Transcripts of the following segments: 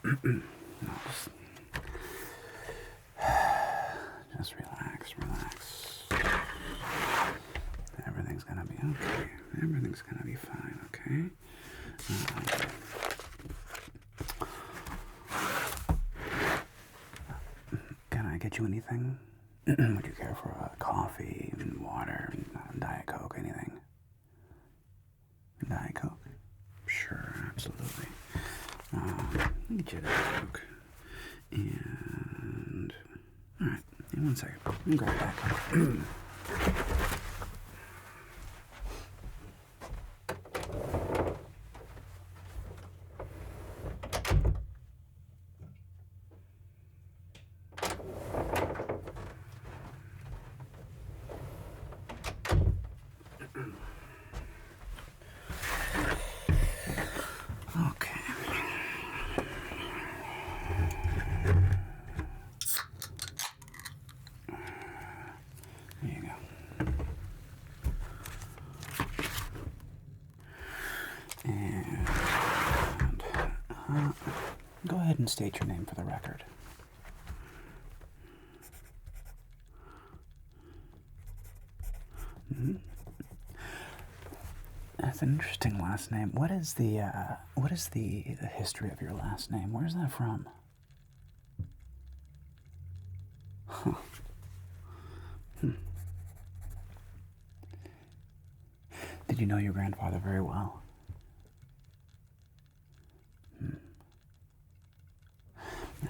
No, just relax, relax. Everything's gonna be okay. Everything's gonna be fine, okay? Can I get you anything? Would you care for a coffee, and water, and Diet Coke, anything? Diet Coke? Sure, absolutely. Let me get you that Coke. And, alright, in 1 second. Let me grab that Coke. Okay. There you go. And go ahead and state your name for the record. That's an interesting last name. What is the history of your last name? Where's that from? Huh. Did you know your grandfather very well?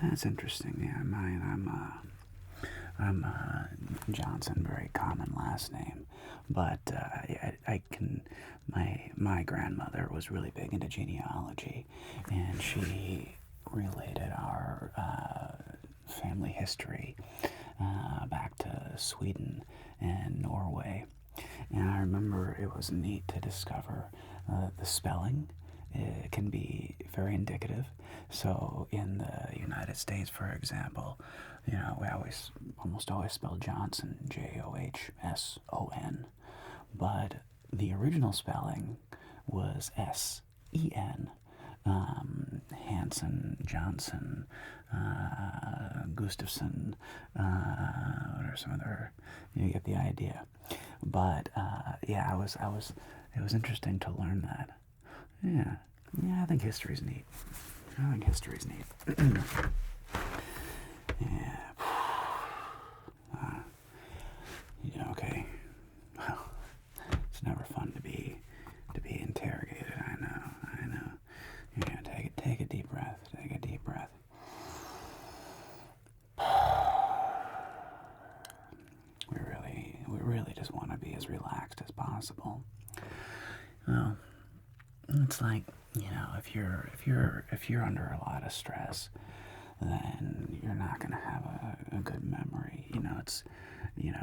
That's interesting. Yeah, mine. I'm Johnson. Very common last name, but yeah, I can. My grandmother was really big into genealogy, and she related our family history back to Sweden and Norway. And I remember it was neat to discover the spelling. It can be very indicative. So in the United States, for example, we almost always spell Johnson, Johson, but the original spelling was S-E-N. Hansen, Johnson, Gustafson, or some other, you get the idea. But yeah, it was interesting to learn that. Yeah, I think history's neat. Yeah. Okay. Well, it's never fun to be interrogated. I know. Yeah, take a deep breath. Take a deep breath. We really just want to be as relaxed as possible. Well, it's like, if you're under a lot of stress, then you're not going to have a good memory.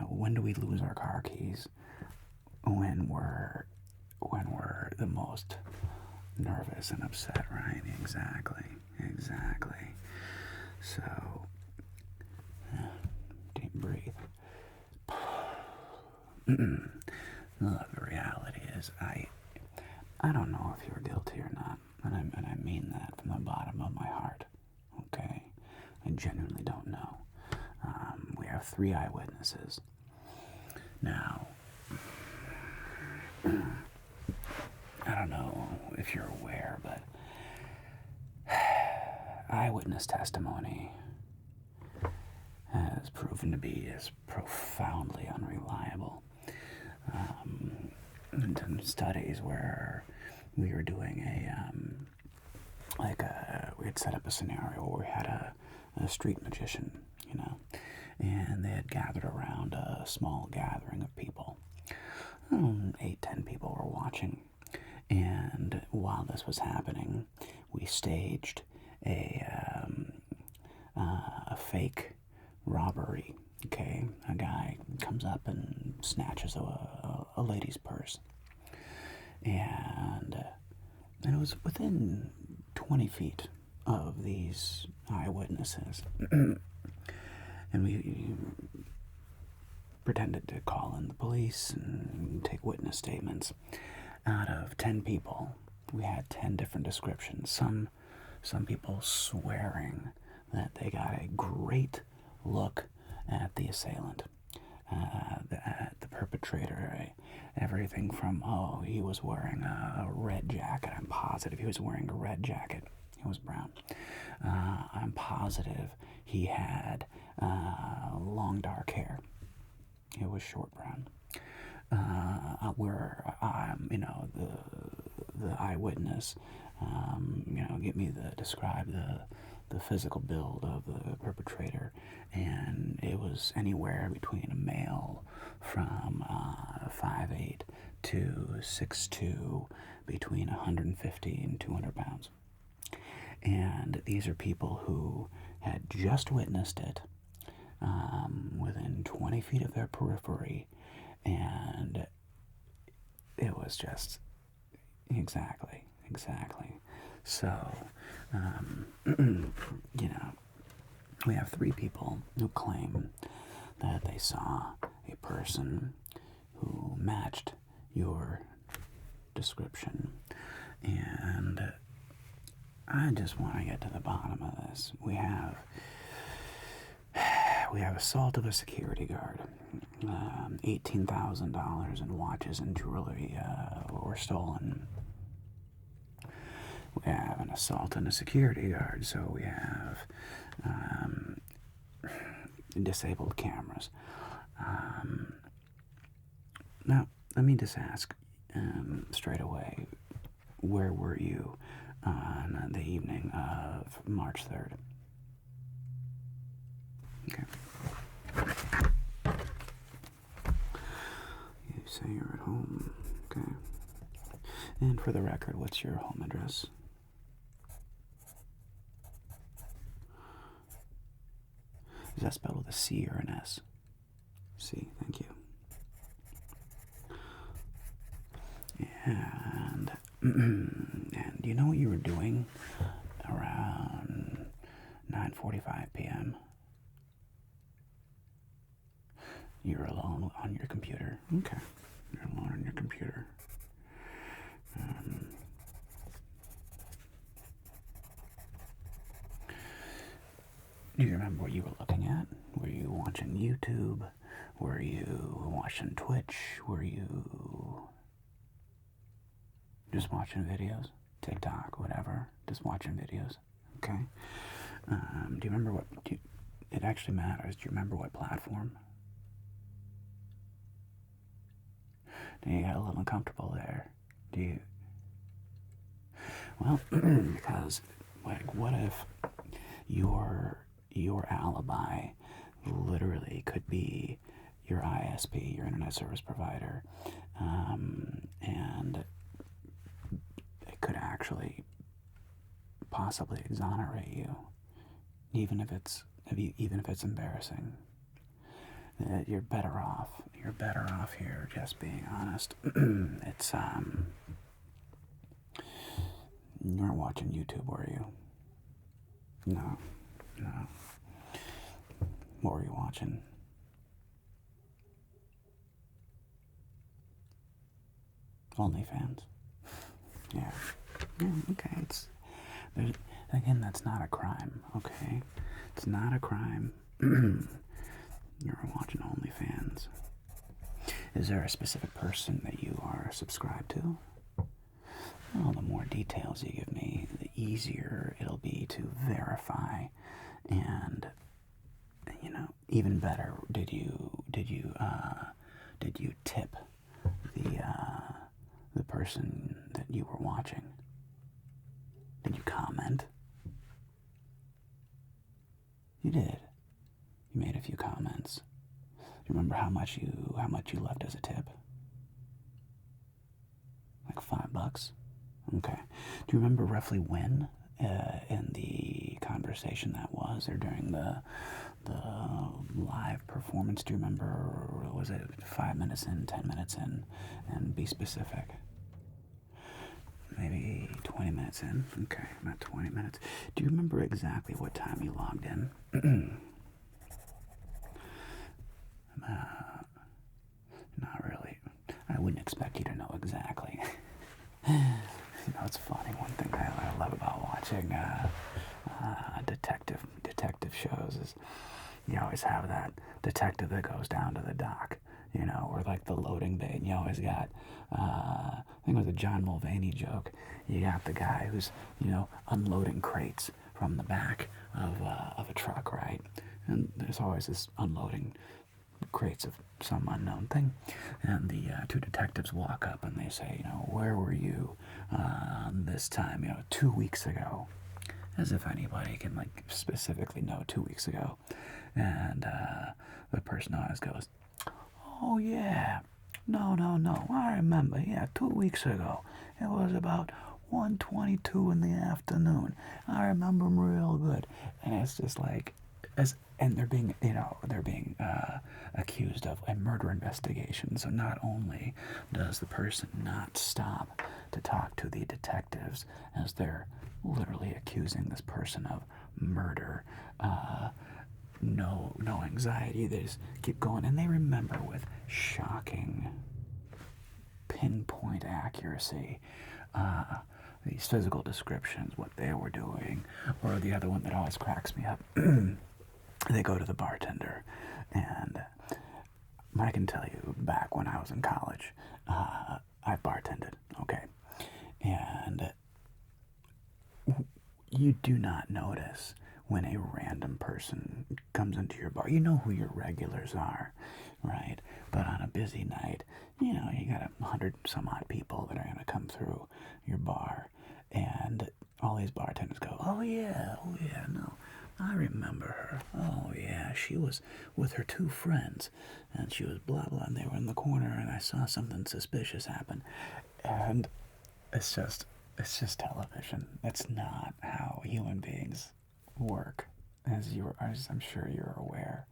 When do we lose our car keys? When we're the most nervous and upset, right? Exactly. So, deep breathe. Look, the reality is, I don't know if you're guilty or not, and I mean that from the bottom of my heart. Okay, I genuinely don't know. We have 3 eyewitnesses. Now, I don't know if you're aware, but eyewitness testimony has proven to be as profoundly unreliable. In studies where we were doing we had set up a scenario where we had a street magician, and they had gathered around a small gathering of people. 8, 10 people were watching, and while this was happening, we staged a fake robbery. Okay, a guy comes up and snatches a lady's purse, and it was within 20 feet of these eyewitnesses, and we pretended to call in the police and take witness statements. Out of 10 people, we had 10 different descriptions. some people swearing that they got a great look at the assailant, the perpetrator. Everything from, oh, he was wearing a red jacket. I'm positive he was wearing a red jacket. He was brown. I'm positive he had long dark hair. It was short brown. Where I'm, the eyewitness, get me describe the physical build of the perpetrator, and it was anywhere between a male from 5'8" to 6'2", between 150 and 200 pounds. And these are people who had just witnessed it, within 20 feet of their periphery, and it was just exactly. So, we have 3 people who claim that they saw a person who matched your description, and I just want to get to the bottom of this. We have assault of a security guard. $18,000 in watches and jewelry were stolen. We have an assault on a security guard, so we have disabled cameras. Now, let me just ask straight away, where were you on the evening of March 3rd? Okay. You say you're at home. Okay. And for the record, what's your home address? Is that spelled with a C or an S? C, thank you. And do you know what you were doing around 9:45 p.m.? You're alone on your computer. Okay. You're alone on your computer. Do you remember what you were looking at? Were you watching YouTube? Were you watching Twitch? Were you just watching videos? TikTok, whatever. Just watching videos. Okay. Do you remember what... it actually matters. Do you remember what platform? Do you get a little uncomfortable there? Do you... Well, because, what if your alibi literally could be your ISP, your internet service provider, and it could actually possibly exonerate you, even if it's embarrassing. You're better off. You're better off here, just being honest. It's you weren't watching YouTube, were you? No. What were you watching? Onlyfans. Yeah. Okay. Again, that's not a crime. Okay, it's not a crime. You're watching Onlyfans. Is there a specific person that you are subscribed to? Well, the more details you give me, the easier it'll be to verify, and even better, did you tip the person that you were watching? Did you comment? You did. You made a few comments. Do you remember how much you left as a tip? Like $5? Okay. Do you remember roughly when in the conversation that was, or during the live performance? Do you remember, was it 5 minutes in, 10 minutes in? And be specific. Maybe 20 minutes in. Okay, about 20 minutes. Do you remember exactly what time you logged in? Not really. I wouldn't expect you to know exactly. You know, it's funny. One thing I love about watching detective shows is you always have that detective that goes down to the dock, you know, or like the loading bay, and you always got, I think it was a John Mulvaney joke, you got the guy who's, you know, unloading crates from the back of a truck, right? And there's always this unloading crates of some unknown thing, and the two detectives walk up and they say, you know, where were you this time, you know, 2 weeks ago? As if anybody can, like, specifically know 2 weeks ago. And the person always goes, oh yeah, no, I remember, yeah, 2 weeks ago. It was about 1:22 in the afternoon. I remember them real good. And it's just like, and they're being, you know, accused of a murder investigation. So not only does the person not stop to talk to the detectives as they're literally accusing this person of murder, no anxiety, they just keep going, and they remember with shocking pinpoint accuracy these physical descriptions, what they were doing. Or the other one that always cracks me up, they go to the bartender, and I can tell you, back when I was in college, I bartended, okay, and you do not notice when a random person comes into your bar. You know who your regulars are, right? But on a busy night, you know, you got 100 some odd people that are going to come through your bar, and all these bartenders go, oh yeah, no, I remember her. Oh yeah, she was with her two friends, and she was blah blah, and they were in the corner, and I saw something suspicious happen. And it's just television. It's not how human beings work, as I'm sure you're aware.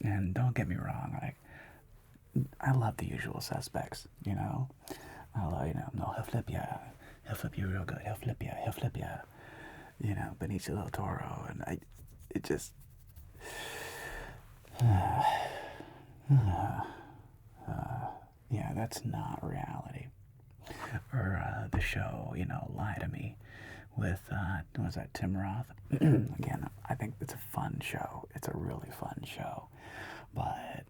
And don't get me wrong, like, I love The Usual Suspects, you know. I love, you know, no, he'll flip you real good, he'll flip you, you know, Benicio del Toro, and it just, yeah, that's not reality. Or the show, you know, Lie to Me, with, what was that, Tim Roth? Again, I think it's a fun show. It's a really fun show. But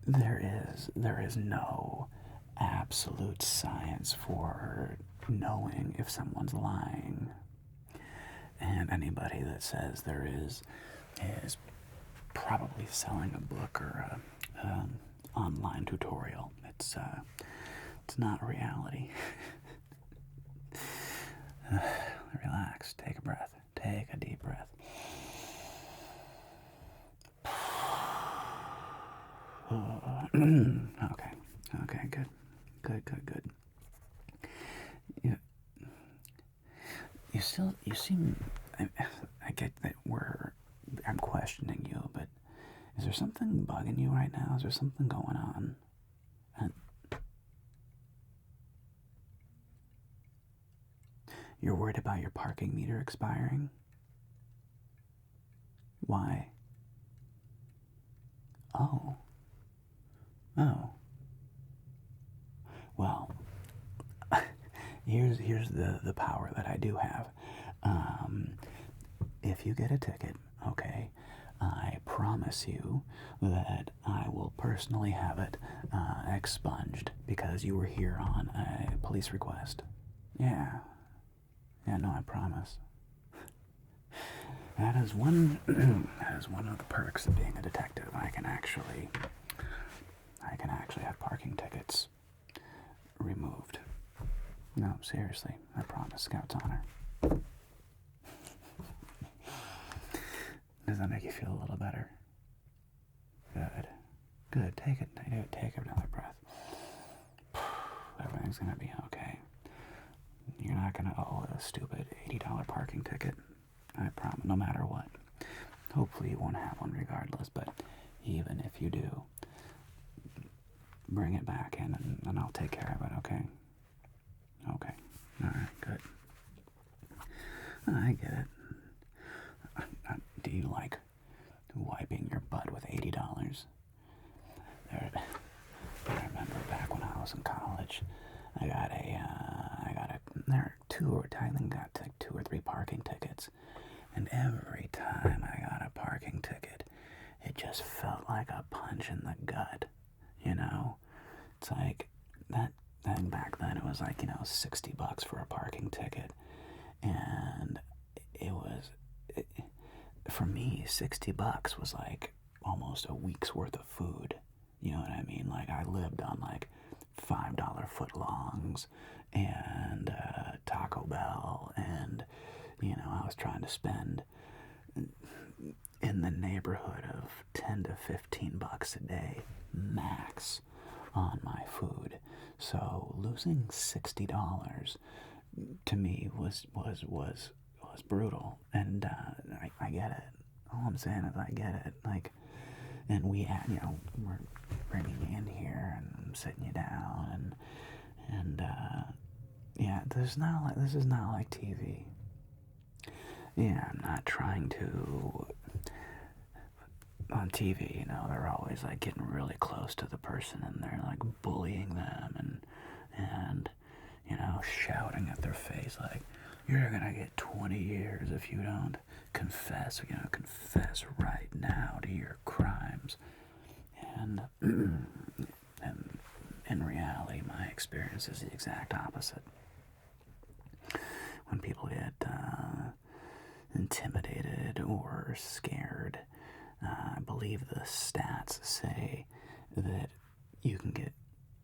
there is no absolute science for knowing if someone's lying. And anybody that says there is probably selling a book or a online tutorial. It's not reality. Relax, take a breath, take a deep breath. Okay, good. You seem, I get that I'm questioning you, but is there something bugging you right now? Is there something going on? You're worried about your parking meter expiring? Why? Oh. Well, here's the power that I do have. If you get a ticket, okay, I promise you that I will personally have it expunged because you were here on a police request. Yeah, no, I promise. That is one of the perks of being a detective. I can actually have parking tickets removed. No, seriously, I promise. Scout's honor. Does that make you feel a little better? Good. Take another breath. Everything's gonna be okay. You're not gonna owe a stupid $80 parking ticket. I promise, no matter what. Hopefully you won't have one regardless, but even if you do, bring it back in and I'll take care of it, okay? Okay. Alright, good. I get it. Do you like wiping your butt with $80? I remember back when I was in college, I got a I think I got like 2 or 3 parking tickets. And every time I got a parking ticket, it just felt like a punch in the gut, you know? It's like, then back then it was like, $60 for a parking ticket. And it was, for me, $60 was like almost a week's worth of food. You know what I mean? Like, I lived on like $5 footlongs and Taco Bell, and I was trying to spend in the neighborhood of 10 to 15 bucks a day max on my food. So losing $60 to me was brutal, and I get it. All I'm saying is I get it. Like, and we're bringing you in here and sitting you down, and yeah, this is not like TV. Yeah, I'm not trying to. On TV, they're always like getting really close to the person, and they're like bullying them, and shouting at their face like, "You're gonna get 20 years if you don't confess. Confess right now to your crimes." And and in reality, my experience is the exact opposite. When people get intimidated or scared, I believe the stats say that you can get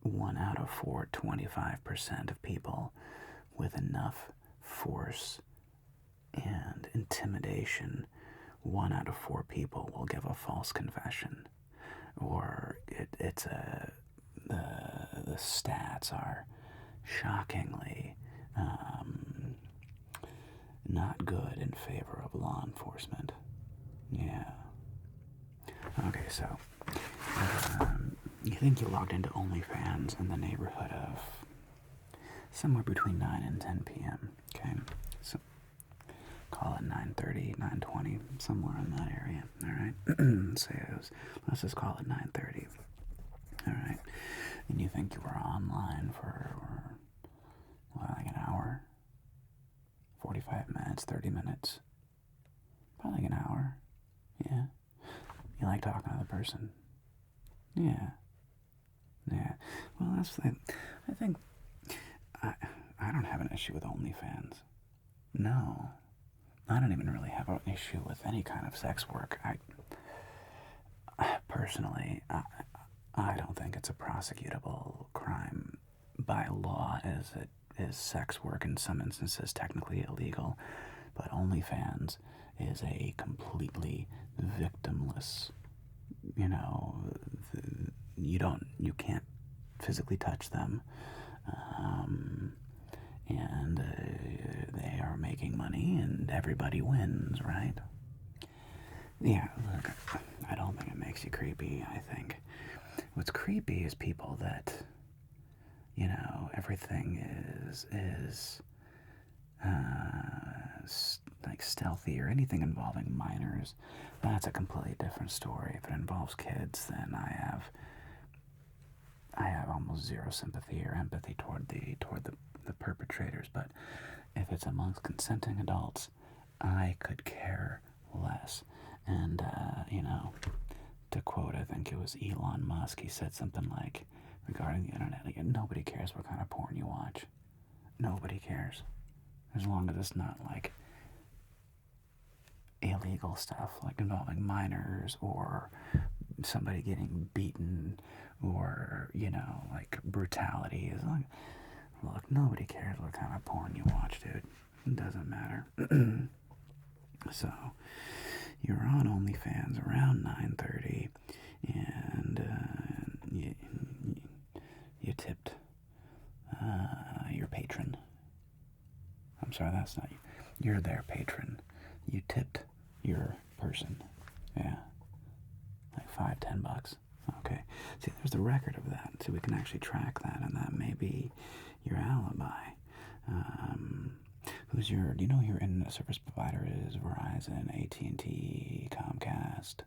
1 out of 4, 25% of people with enough force and intimidation. 1 out of 4 people will give a false confession, or the stats are shockingly not good in favor of law enforcement. Yeah. Okay, so you think you logged into Onlyfans in the neighborhood of somewhere between 9 and 10 p.m. Okay, so call it 9:30, 9:20, somewhere in that area. All right. Let's just call it 9:30. All right. And you think you were online for like an hour, 45 minutes, 30 minutes, probably like an hour. Yeah. You like talking to the person. Yeah. Yeah. Well, that's the thing. I think I don't have an issue with OnlyFans. No. I don't even really have an issue with any kind of sex work. Personally, I don't think it's a prosecutable crime by law, as it is sex work in some instances technically illegal. But OnlyFans is a completely victimless, you can't physically touch them, and they are making money, and everybody wins, right? Yeah, look, I don't think it makes you creepy. I think what's creepy is people that, everything is like stealthy, or anything involving minors. That's a completely different story. If it involves kids, then I have almost zero sympathy or empathy toward the perpetrators. But if it's amongst consenting adults, I could care less. And to quote, I think it was Elon Musk, he said something like, regarding the internet, like, nobody cares what kind of porn you watch. Nobody cares, as long as it's not like illegal stuff, like involving minors, or somebody getting beaten, or like brutality. As long, look, nobody cares what kind of porn you watch, dude. It doesn't matter. So you're on OnlyFans around 9:30, and you tipped your patron. I'm sorry, that's not you. You're their patron. You tipped your person. Yeah. Like $5-10. Okay. See, there's the record of that. So we can actually track that, and that may be your alibi. Do you know who your internet service provider is? Verizon, AT&T, Comcast?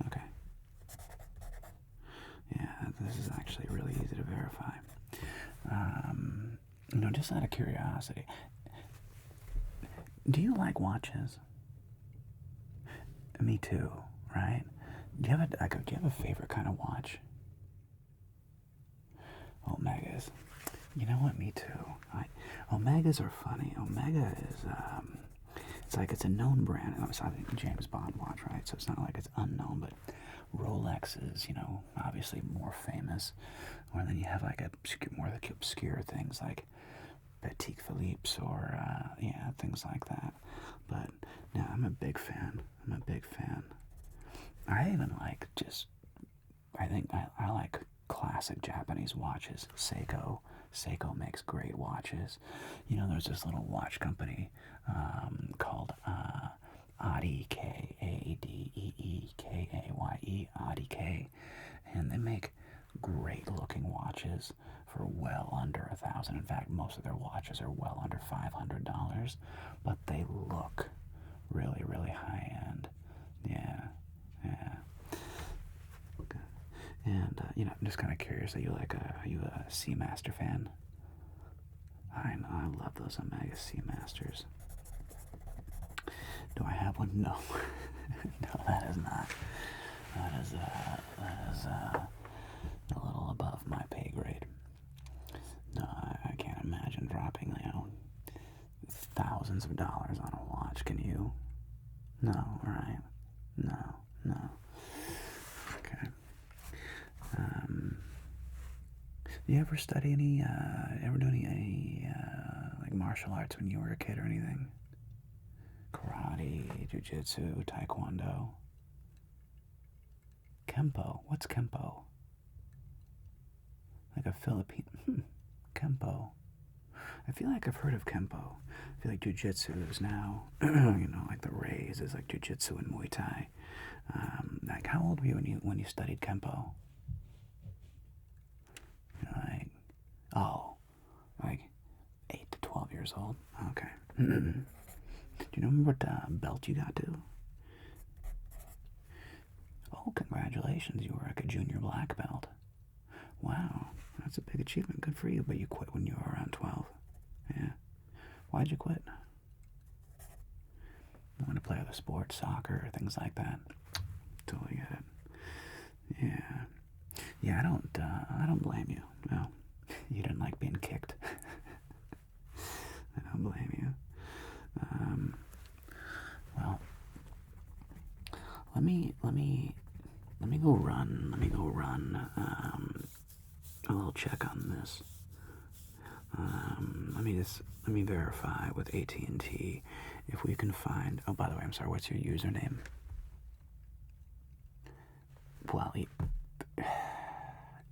Okay. Yeah, this is actually really easy to verify. Just out of curiosity, do you like watches? Me too, right? Do you have a favorite kind of watch? Omegas. You know what? Me too. Omegas are funny. Omega is it's a known brand. It's not a James Bond watch, right? So it's not like it's unknown, but Rolex is, obviously more famous. Or then you have like more like obscure things like Patek Philippe's or things like that. But no, I'm a big fan. I even like I like classic Japanese watches. Seiko makes great watches. There's this little watch company called Adeekeye, Adeekeye, and they make great looking watches for well under $1,000. In fact, most of their watches are well under $500, but they look really, really high end. Yeah. And I'm just kind of curious. Are you a Seamaster fan? I know, I love those Omega Seamasters. Do I have one? No. No, that is not. That is a little above my pay grade. No, I can't imagine dropping, thousands of dollars on a watch. Can you? No, right? No. Okay. Do you ever study ever do any like martial arts when you were a kid or anything? Karate, jiu-jitsu, taekwondo? Kempo. What's Kempo? Like a Philippine... Kempo. I feel like I've heard of Kempo. I feel like jiu-jitsu is now, like the raise is like jiu-jitsu and Muay Thai. Like, how old were you when you studied Kempo? Like 8 to 12 years old. Okay. Do you know what belt you got to? Oh, congratulations! You were like a junior black belt. Wow, that's a big achievement. Good for you. But you quit when you were around 12. Yeah. Why'd you quit? You want to play other sports, soccer, things like that. Totally get it. Yeah. I don't blame you. No, you didn't like being kicked. I don't blame you. Well, let me go run. A little check on this. Let me verify with AT&T if we can find. Oh, by the way, I'm sorry. What's your username? Well,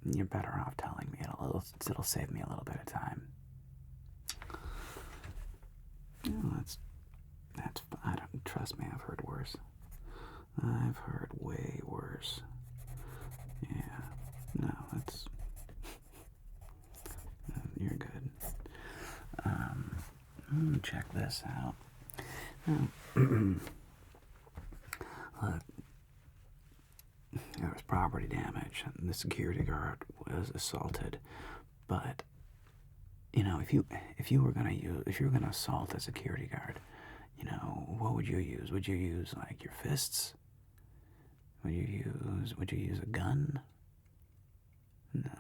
you're better off telling me. It'll save me a little bit of time. I don't trust me. I've heard worse. I've heard way worse. Yeah. No, you're good. Let me check this out. Look, there was property damage, and the security guard was assaulted. But if you were gonna assault a security guard, what would you use? Would you use like your fists? Would you use a gun? No.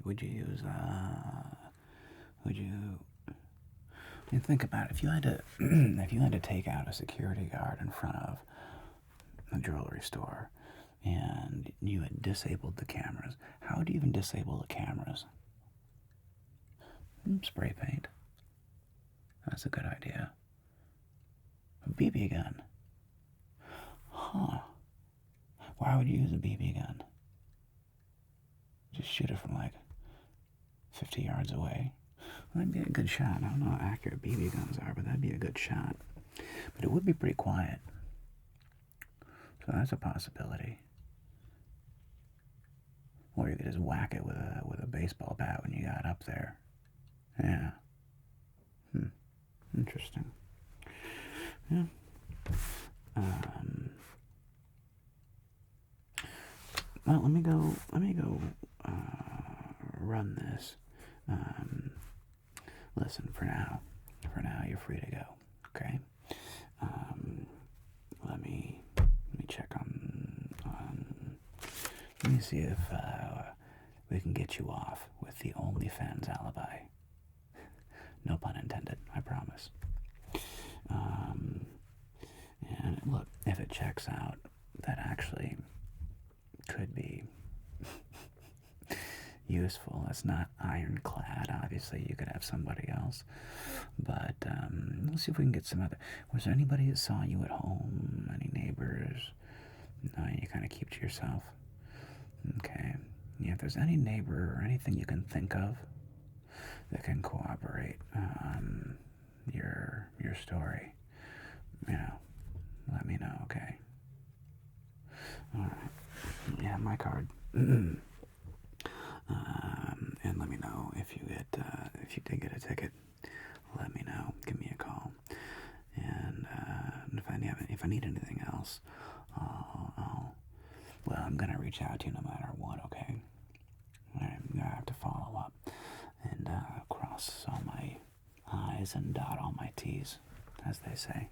Would you use think about it. If you had to take out a security guard in front of a jewelry store and you had disabled the cameras, how would you even disable the cameras? Spray paint. That's a good idea. A BB gun. Huh. Why would you use a BB gun? Just shoot it from like 50 yards away. Well, that'd be a good shot. I don't know how accurate BB guns are, but that'd be a good shot. But it would be pretty quiet. So that's a possibility. Or you could just whack it with a baseball bat when you got up there. Yeah. Interesting. Yeah. Well, let me go run this. listen, for now, you're free to go. Okay. Let me check on. Let me see if we can get you off with the Onlyfans alibi. No pun intended. I promise. And look, if it checks out, that actually could be useful. It's not ironclad. Obviously, you could have somebody else. But let's see if we can get some other. Was there anybody that saw you at home? Any neighbors? No, you kind of keep to yourself. Okay. Yeah, if there's any neighbor or anything you can think of that can corroborate your story, let me know. Okay. All right. Yeah, my card. And let me know if you did get a ticket. Let me know. Give me a call. And if I need anything else, I'm gonna reach out to you no matter what. Okay. I'm gonna have to follow up and cross all my I's and dot all my T's, as they say.